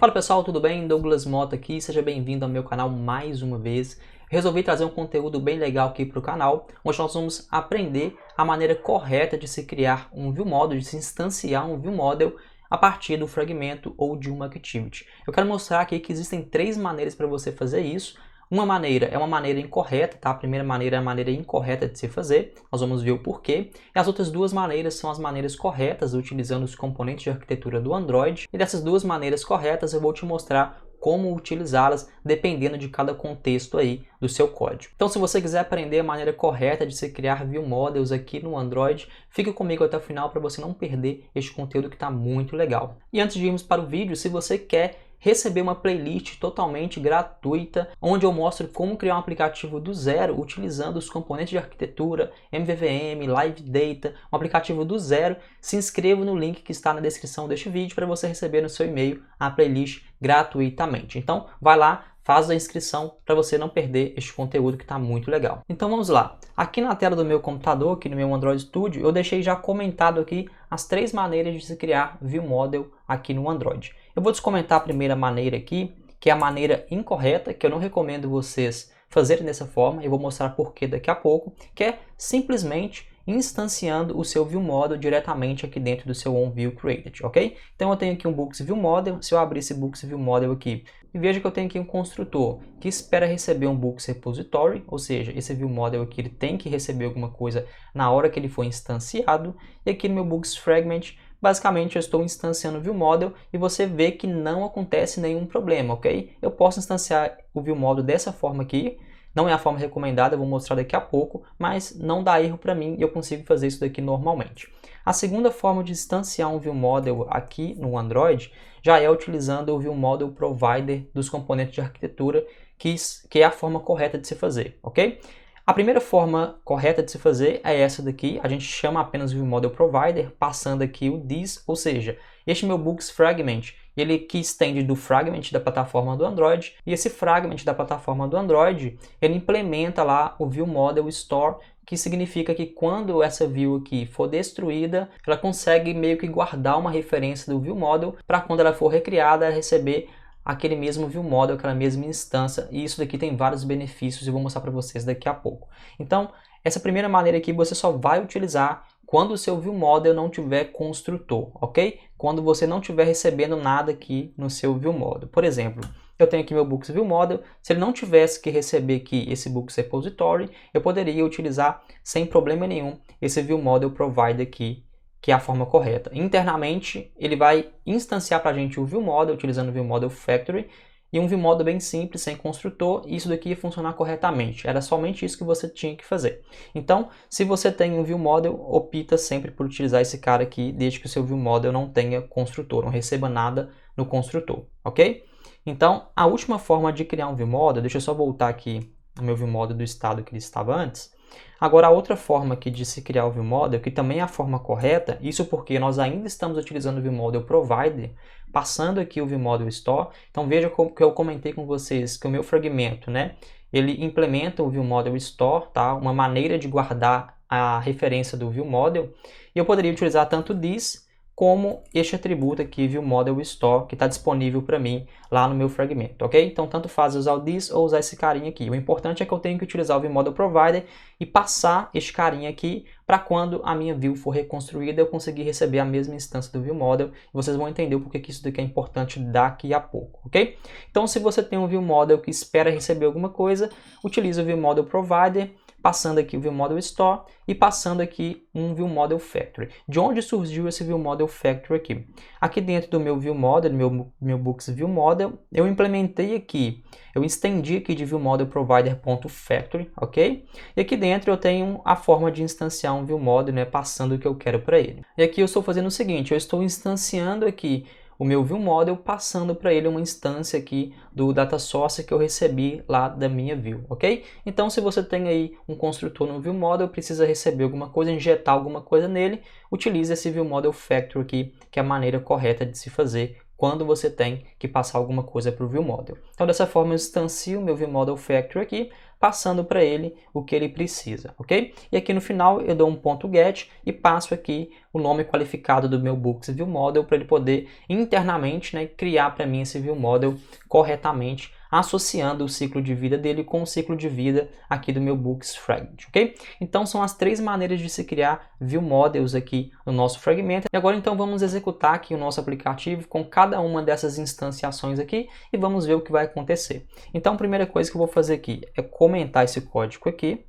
Fala pessoal, tudo bem? Douglas Mota aqui, seja bem-vindo ao meu canal mais uma vez. Resolvi trazer um conteúdo bem legal aqui para o canal, onde nós vamos aprender a maneira correta de se criar um ViewModel, de se instanciar um ViewModel a partir do fragmento ou de uma Activity. Eu quero mostrar aqui que existem três maneiras para você fazer isso. Uma maneira é uma maneira incorreta, tá? A primeira maneira é a maneira incorreta de se fazer, nós vamos ver o porquê. E as outras duas maneiras são as maneiras corretas, utilizando os componentes de arquitetura do Android. E dessas duas maneiras corretas eu vou te mostrar como utilizá-las dependendo de cada contexto aí do seu código. Então, se você quiser aprender a maneira correta de se criar ViewModels aqui no Android, fique comigo até o final para você não perder este conteúdo que está muito legal. E antes de irmos para o vídeo, se você quer receber uma playlist totalmente gratuita, onde eu mostro como criar um aplicativo do zero, utilizando os componentes de arquitetura, MVVM, Live Data, um aplicativo do zero, se inscreva no link que está na descrição deste vídeo para você receber no seu e-mail a playlist gratuitamente. Então, vai lá, faz a inscrição para você não perder este conteúdo que está muito legal. Então vamos lá. Aqui na tela do meu computador, aqui no meu Android Studio, eu deixei já comentado aqui as três maneiras de se criar ViewModel aqui no Android. Eu vou descomentar a primeira maneira aqui, que é a maneira incorreta, que eu não recomendo vocês fazerem dessa forma. Eu vou mostrar por que daqui a pouco, que é simplesmente instanciando o seu ViewModel diretamente aqui dentro do seu OnViewCreated, ok? Então eu tenho aqui um Books ViewModel. Se eu abrir esse Books ViewModel aqui, e veja que eu tenho aqui um construtor que espera receber um Books Repository, ou seja, esse ViewModel aqui ele tem que receber alguma coisa na hora que ele for instanciado. E aqui no meu Books Fragment, basicamente eu estou instanciando o ViewModel e você vê que não acontece nenhum problema, ok? Eu posso instanciar o ViewModel dessa forma aqui. Não é a forma recomendada, eu vou mostrar daqui a pouco, mas não dá erro para mim e eu consigo fazer isso daqui normalmente. A segunda forma de instanciar um ViewModel aqui no Android já é utilizando o ViewModel Provider dos componentes de arquitetura, que é a forma correta de se fazer, ok? A primeira forma correta de se fazer é essa daqui, a gente chama apenas o ViewModel Provider, passando aqui o this, ou seja, este meu Books Fragment, ele que estende do fragment da plataforma do Android, e esse fragment da plataforma do Android, ele implementa lá o ViewModel Store, que significa que quando essa view aqui for destruída, ela consegue meio que guardar uma referência do ViewModel para quando ela for recriada, ela receber aquele mesmo ViewModel, aquela mesma instância, e isso daqui tem vários benefícios e eu vou mostrar para vocês daqui a pouco. Então, essa primeira maneira aqui você só vai utilizar quando o seu ViewModel não tiver construtor, ok? Quando você não estiver recebendo nada aqui no seu ViewModel. Por exemplo, eu tenho aqui meu Books ViewModel, se ele não tivesse que receber aqui esse Books Repository, eu poderia utilizar sem problema nenhum esse ViewModel Provider aqui, que é a forma correta. Internamente, ele vai instanciar para a gente o ViewModel, utilizando o ViewModel Factory, e um ViewModel bem simples, sem construtor, e isso daqui ia funcionar corretamente. Era somente isso que você tinha que fazer. Então, se você tem um ViewModel, opta sempre por utilizar esse cara aqui, desde que o seu ViewModel não tenha construtor, não receba nada no construtor, ok? Então, a última forma de criar um ViewModel, deixa eu só voltar aqui no meu ViewModel do estado que ele estava antes. Agora, a outra forma aqui de se criar o ViewModel, que também é a forma correta, isso porque nós ainda estamos utilizando o ViewModel Provider, passando aqui o ViewModel Store. Então, veja que eu comentei com vocês que o meu fragmento, né, ele implementa o ViewModel Store, tá? Uma maneira de guardar a referência do ViewModel. E eu poderia utilizar tanto this como este atributo aqui, ViewModel Store, que está disponível para mim lá no meu fragmento, ok? Então, tanto faz usar o this ou usar esse carinha aqui. O importante é que eu tenho que utilizar o ViewModel Provider e passar este carinha aqui para quando a minha view for reconstruída, eu conseguir receber a mesma instância do ViewModel. Vocês vão entender o porquê que isso daqui é importante daqui a pouco, ok? Então, se você tem um ViewModel que espera receber alguma coisa, utilize o ViewModel Provider, passando aqui o ViewModel Store e passando aqui um ViewModel Factory. De onde surgiu esse ViewModel Factory aqui? Aqui dentro do meu ViewModel, meu Books ViewModel, eu implementei aqui, eu estendi aqui de ViewModel Provider.factory, ok? E aqui dentro eu tenho a forma de instanciar um ViewModel, né, passando o que eu quero para ele. E aqui eu estou fazendo o seguinte, eu estou instanciando aqui o meu ViewModel, passando para ele uma instância aqui do data source que eu recebi lá da minha view, ok? Então, se você tem aí um construtor no ViewModel, precisa receber alguma coisa, injetar alguma coisa nele, utilize esse ViewModel Factory aqui, que é a maneira correta de se fazer quando você tem que passar alguma coisa para o ViewModel. Então, dessa forma, eu instancio o meu ViewModel Factory aqui, passando para ele o que ele precisa, ok? E aqui no final eu dou um ponto get e passo aqui o nome qualificado do meu Books View Model para ele poder internamente, né, criar para mim esse View Model corretamente, associando o ciclo de vida dele com o ciclo de vida aqui do meu Books Fragment, ok? Então são as 3 maneiras de se criar View Models aqui no nosso fragmento. E agora então vamos executar aqui o nosso aplicativo com cada uma dessas instanciações aqui e vamos ver o que vai acontecer. Então a primeira coisa que eu vou fazer aqui é comentar esse código aqui,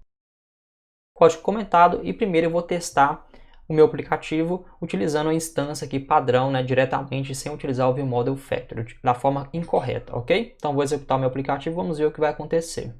código comentado, e primeiro eu vou testar o meu aplicativo utilizando a instância aqui padrão, né, diretamente sem utilizar o ViewModel Factory, da forma incorreta, ok? Então vou executar o meu aplicativo, vamos ver o que vai acontecer.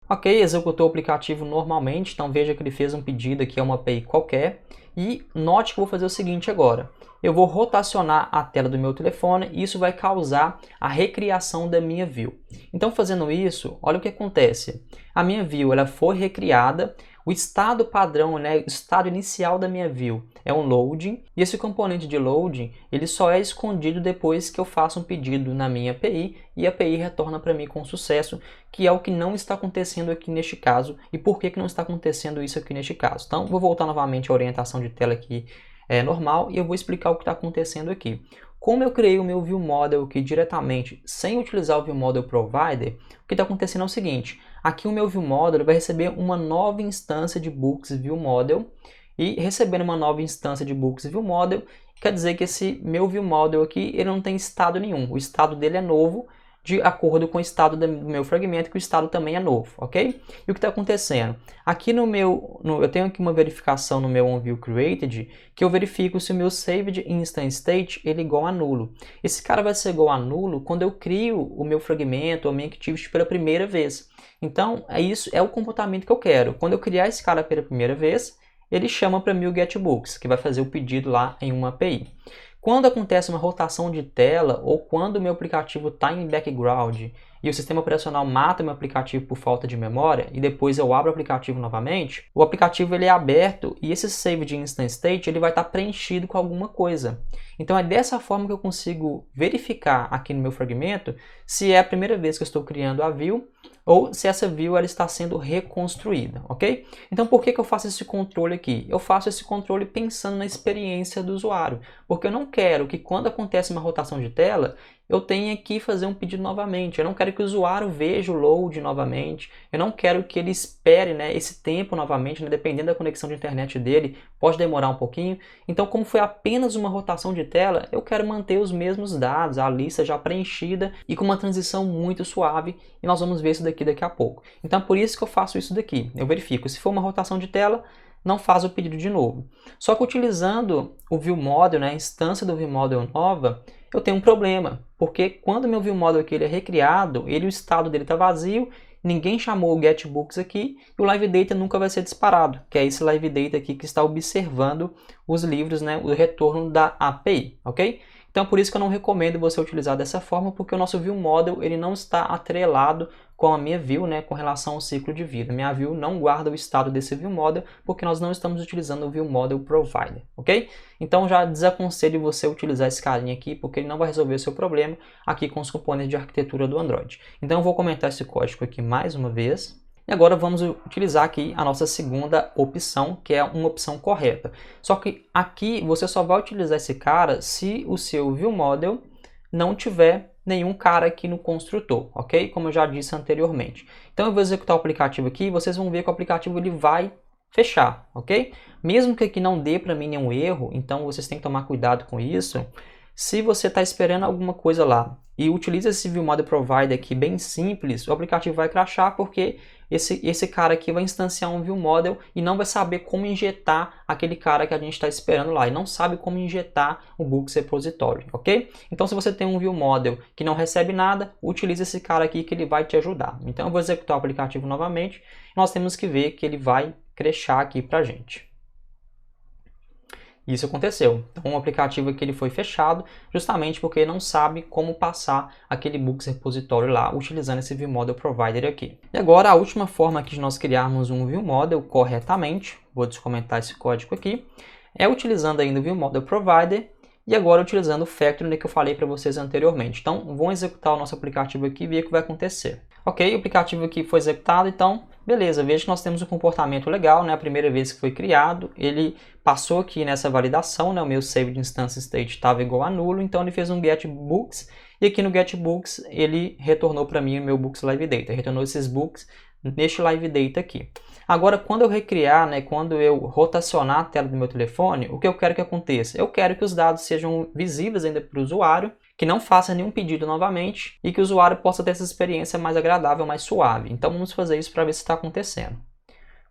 Ok, executou o aplicativo normalmente, então veja que ele fez um pedido aqui a uma API qualquer, e note que eu vou fazer o seguinte agora. Eu vou rotacionar a tela do meu telefone e isso vai causar a recriação da minha view. Então fazendo isso, olha o que acontece. A minha view ela foi recriada, o estado padrão, né, o estado inicial da minha view é um loading, e esse componente de loading ele só é escondido depois que eu faço um pedido na minha API e a API retorna para mim com sucesso, que é o que não está acontecendo aqui neste caso. E por que não está acontecendo isso aqui neste caso? Então vou voltar novamente à orientação de tela aqui normal e eu vou explicar o que está acontecendo aqui. Como eu criei o meu View Model aqui diretamente, sem utilizar o View Model Provider, o que está acontecendo é o seguinte, aqui o meu View Model vai receber uma nova instância de Books View Model, e recebendo uma nova instância de Books View Model, quer dizer que esse meu View Model aqui ele não tem estado nenhum, o estado dele é novo, de acordo com o estado do meu fragmento, que o estado também é novo, ok? E o que está acontecendo? Aqui eu tenho aqui uma verificação no meu OnViewCreated, que eu verifico se o meu Saved Instance State ele é igual a nulo. Esse cara vai ser igual a nulo quando eu crio o meu fragmento, ou minha activity pela primeira vez. Então, isso é o comportamento que eu quero. Quando eu criar esse cara pela primeira vez, ele chama para mim o getBooks, que vai fazer o pedido lá em uma API. Quando acontece uma rotação de tela ou quando o meu aplicativo está em background e o sistema operacional mata o meu aplicativo por falta de memória e depois eu abro o aplicativo novamente, o aplicativo ele é aberto e esse save de instance state ele vai estar preenchido com alguma coisa. Então é dessa forma que eu consigo verificar aqui no meu fragmento se é a primeira vez que eu estou criando a view ou se essa view ela está sendo reconstruída, ok? Então por que eu faço esse controle aqui? Eu faço esse controle pensando na experiência do usuário, porque eu não quero que quando acontece uma rotação de tela, eu tenha que fazer um pedido novamente, eu não quero que o usuário veja o load novamente, eu não quero que ele espere, né, esse tempo novamente, né, dependendo da conexão de internet dele, pode demorar um pouquinho. Então como foi apenas uma rotação de tela, eu quero manter os mesmos dados, a lista já preenchida e com uma transição muito suave, e nós vamos ver isso daqui a pouco. Então por isso que eu faço isso daqui, eu verifico, se for uma rotação de tela, não faz o pedido de novo. Só que utilizando o ViewModel, né, a instância do ViewModel nova, eu tenho um problema, porque quando o meu ViewModel aqui ele é recriado, o estado dele está vazio, ninguém chamou o getBooks aqui, e o LiveData nunca vai ser disparado, que é esse LiveData aqui que está observando os livros, né, o retorno da API, ok? Então por isso que eu não recomendo você utilizar dessa forma, porque o nosso ViewModel ele não está atrelado com a minha view, né, com relação ao ciclo de vida. Minha view não guarda o estado desse ViewModel, porque nós não estamos utilizando o ViewModel Provider, ok? Então já desaconselho você utilizar esse carinha aqui, porque ele não vai resolver o seu problema aqui com os componentes de arquitetura do Android. Então eu vou comentar esse código aqui mais uma vez. E agora vamos utilizar aqui a nossa segunda opção, que é uma opção correta. Só que aqui você só vai utilizar esse cara se o seu ViewModel não tiver nenhum cara aqui no construtor, ok? Como eu já disse anteriormente. Então eu vou executar o aplicativo aqui e vocês vão ver que o aplicativo ele vai fechar, ok? Mesmo que aqui não dê para mim nenhum erro, então vocês têm que tomar cuidado com isso. Se você está esperando alguma coisa lá e utiliza esse ViewModel Provider aqui bem simples, o aplicativo vai crashar porque esse cara aqui vai instanciar um ViewModel e não vai saber como injetar aquele cara que a gente está esperando lá. E não sabe como injetar o Books Repository, ok? Então se você tem um ViewModel que não recebe nada, utilize esse cara aqui que ele vai te ajudar. Então eu vou executar o aplicativo novamente. Nós temos que ver que ele vai crashar aqui para a gente. Isso aconteceu. Então o aplicativo aqui ele foi fechado justamente porque ele não sabe como passar aquele Books Repository lá utilizando esse ViewModel Provider aqui. E agora a última forma aqui de nós criarmos um ViewModel corretamente, vou descomentar esse código aqui, é utilizando ainda o ViewModel Provider e agora utilizando o Factory que eu falei para vocês anteriormente. Então vamos executar o nosso aplicativo aqui e ver o que vai acontecer. Ok, o aplicativo aqui foi executado, então beleza, veja que nós temos um comportamento legal, né? A primeira vez que foi criado, ele passou aqui nessa validação, né? O meu save de instance state estava igual a nulo, então ele fez um get books, e aqui no get books ele retornou para mim o meu books live data, retornou esses books neste live data aqui. Agora, quando eu recriar, né, quando eu rotacionar a tela do meu telefone, o que eu quero que aconteça? Eu quero que os dados sejam visíveis ainda para o usuário, que não faça nenhum pedido novamente e que o usuário possa ter essa experiência mais agradável, mais suave. Então vamos fazer isso para ver se está acontecendo.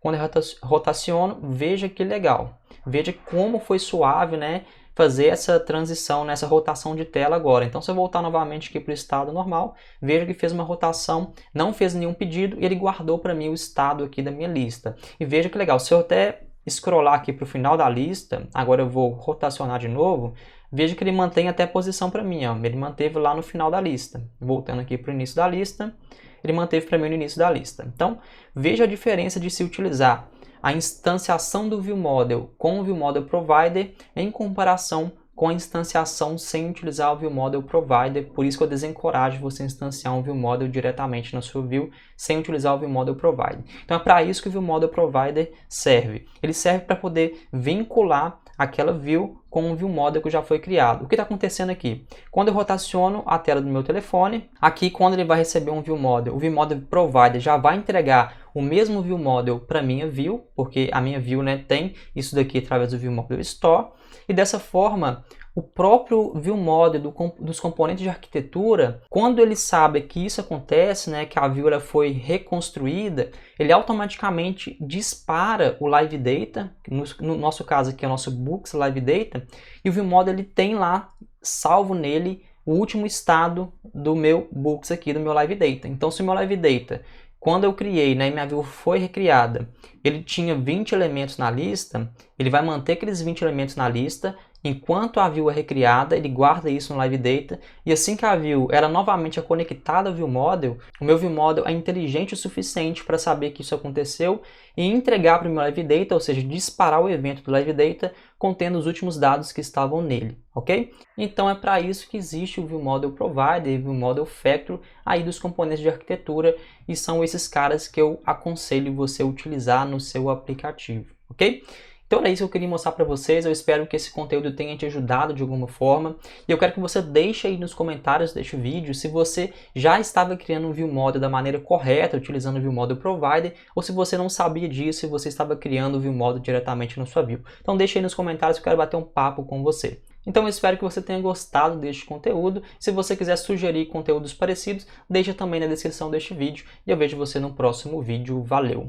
Quando eu rotaciono, veja que legal. Veja como foi suave, né, fazer essa transição, nessa rotação de tela agora. Então, se eu voltar novamente aqui para o estado normal, veja que fez uma rotação, não fez nenhum pedido e ele guardou para mim o estado aqui da minha lista. E veja que legal, se eu até scrollar aqui para o final da lista, agora eu vou rotacionar de novo, veja que ele mantém até a posição para mim, ó. Ele manteve lá no final da lista. Voltando aqui para o início da lista, ele manteve para mim no início da lista. Então, veja a diferença de se utilizar a instanciação do ViewModel com o ViewModel Provider em comparação com a instanciação sem utilizar o ViewModel Provider. Por isso que eu desencorajo você instanciar um ViewModel diretamente na sua View sem utilizar o ViewModel Provider. Então é para isso que o ViewModel Provider serve. Ele serve para poder vincular aquela view com o ViewModel que já foi criado. O que está acontecendo aqui? Quando eu rotaciono a tela do meu telefone, aqui quando ele vai receber um ViewModel, o ViewModel Provider já vai entregar o mesmo ViewModel para a minha view, porque a minha view, né, tem isso daqui através do ViewModel Store, e dessa forma o próprio ViewModel dos componentes de arquitetura, quando ele sabe que isso acontece, né, que a view ela foi reconstruída, ele automaticamente dispara o Live Data, no nosso caso aqui é o nosso Books Live Data, e o ViewModel ele tem lá, salvo nele, o último estado do meu Books aqui, do meu Live Data. Então se o meu Live Data, quando eu criei, né, e minha view foi recriada, ele tinha 20 elementos na lista, ele vai manter aqueles 20 elementos na lista. Enquanto a view é recriada, ele guarda isso no Live Data, e assim que a view era novamente conectada ao ViewModel, o meu ViewModel é inteligente o suficiente para saber que isso aconteceu e entregar para o meu Live Data, ou seja, disparar o evento do Live Data contendo os últimos dados que estavam nele, ok? Então é para isso que existe o ViewModel Provider e o ViewModel Factory aí dos componentes de arquitetura, e são esses caras que eu aconselho você a utilizar no seu aplicativo, ok? Então era isso que eu queria mostrar para vocês, eu espero que esse conteúdo tenha te ajudado de alguma forma, e eu quero que você deixe aí nos comentários deste vídeo se você já estava criando um ViewModel da maneira correta, utilizando o ViewModel Provider, ou se você não sabia disso e você estava criando o ViewModel diretamente na sua view. Então deixe aí nos comentários que eu quero bater um papo com você. Então eu espero que você tenha gostado deste conteúdo. Se você quiser sugerir conteúdos parecidos, deixa também na descrição deste vídeo, e eu vejo você no próximo vídeo. Valeu!